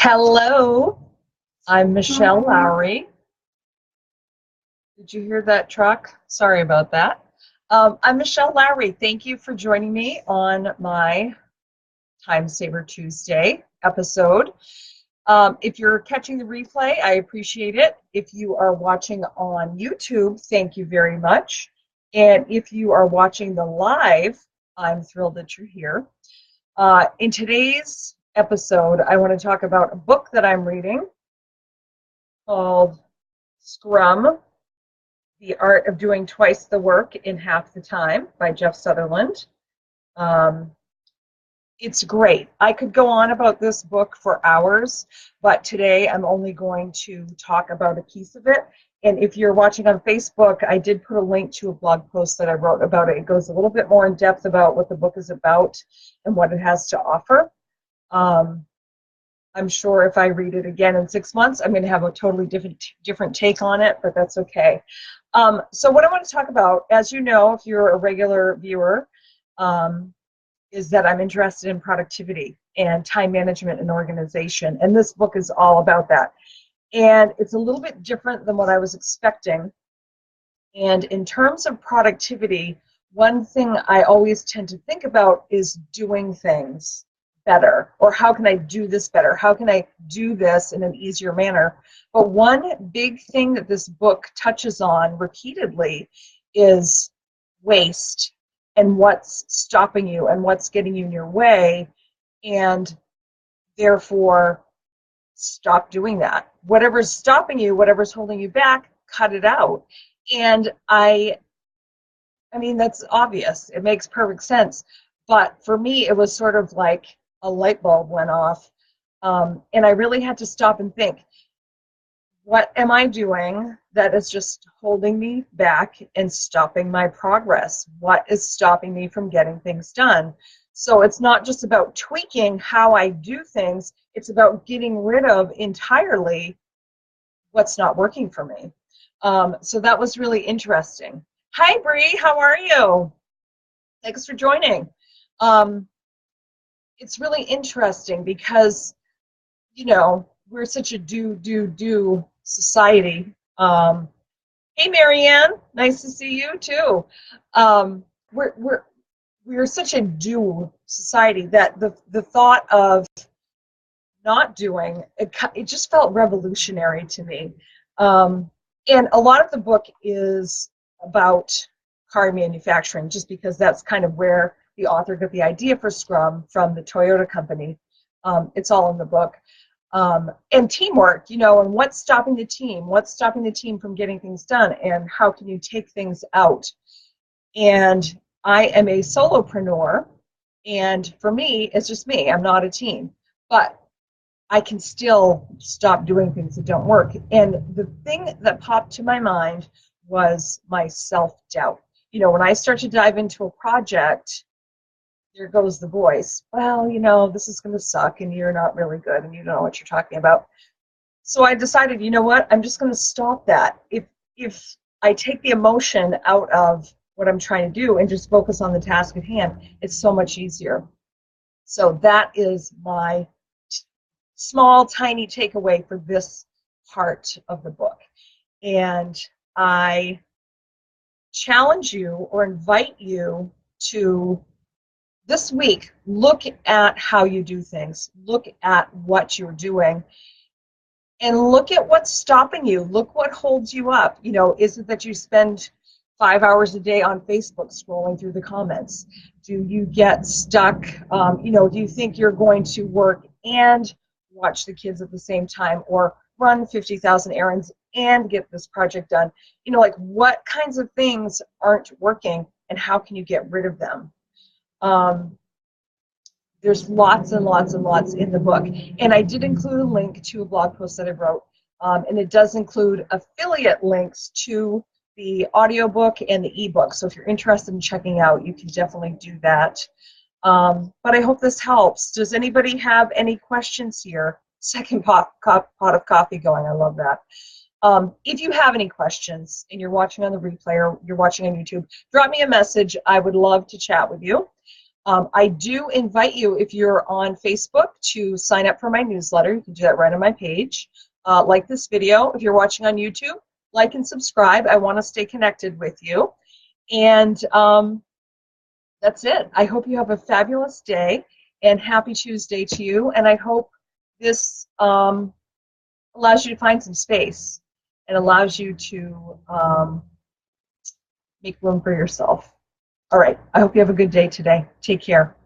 Hello, I'm Michelle Lowry. Did you hear that truck? Sorry about that. I'm Michelle Lowry. Thank you for joining me on my Time Saver Tuesday episode. If you're catching the replay, I appreciate it. If you are watching on YouTube, thank you very much. And if you are watching the live, I'm thrilled that you're here. In today's episode, I want to talk about a book that I'm reading called Scrum, The Art of Doing Twice the Work in Half the Time by Jeff Sutherland. It's great. I could go on about this book for hours, but today I'm only going to talk about a piece of it. And if you're watching on Facebook, I did put a link to a blog post that I wrote about it. It goes a little bit more in depth about what the book is about and what it has to offer. I'm sure if I read it again in 6 months, I'm going to have a totally different take on it, but that's okay. So what I want to talk about, as you know, if you're a regular viewer, is that I'm interested in productivity and time management and organization. And this book is all about that. And it's a little bit different than what I was expecting. And in terms of productivity, one thing I always tend to think about is doing things better, or how can I do this better? How can I do this in an easier manner? But one big thing that this book touches on repeatedly is waste and what's stopping you and what's getting you in your way, and therefore stop doing that. Whatever's stopping you, whatever's holding you back, cut it out. And I mean, that's obvious. It makes perfect sense. But for me, it was sort of like a light bulb went off. And I really had to stop and think, what am I doing that is just holding me back and stopping my progress? What is stopping me from getting things done? So it's not just about tweaking how I do things. It's about getting rid of entirely what's not working for me. So that was really interesting. Hi, Bree. How are you? Thanks for joining. It's really interesting because, you know, we're such a do society. Hey, Marianne. Nice to see you, too. We're such a do society that the thought of not doing, it just felt revolutionary to me. And a lot of the book is about car manufacturing, just because that's kind of where the author got the idea for Scrum from the Toyota company. It's all in the book. And teamwork, you know, and what's stopping the team? What's stopping the team from getting things done? And how can you take things out? And I am a solopreneur, and for me, it's just me. I'm not a team. But I can still stop doing things that don't work. And the thing that popped to my mind was my self-doubt. You know, when I start to dive into a project, there goes the voice. Well, you know, this is going to suck, and you're not really good, and you don't know what you're talking about. So I decided, you know what? I'm just going to stop that. If I take the emotion out of what I'm trying to do and just focus on the task at hand, it's so much easier. So that is my small, tiny takeaway for this part of the book. And I challenge you or invite you to, this week, look at how you do things. Look at what you're doing. And look at what's stopping you. Look what holds you up. You know, is it that you spend 5 hours a day on Facebook scrolling through the comments? Do you get stuck? You know, do you think you're going to work and watch the kids at the same time, or run 50,000 errands and get this project done? You know, like, what kinds of things aren't working, and how can you get rid of them? There's lots and lots and lots in the book. And I did include a link to a blog post that I wrote. And it does include affiliate links to the audiobook and the ebook. So if you're interested in checking out, you can definitely do that. But I hope this helps. Does anybody have any questions here? Second pot of coffee going. I love that. If you have any questions and you're watching on the replay or you're watching on YouTube, drop me a message. I would love to chat with you. I do invite you, if you're on Facebook, to sign up for my newsletter. You can do that right on my page. Like this video. If you're watching on YouTube, like and subscribe. I want to stay connected with you. And that's it. I hope you have a fabulous day, and happy Tuesday to you. And I hope this allows you to find some space and allows you to make room for yourself. All right. I hope you have a good day today. Take care.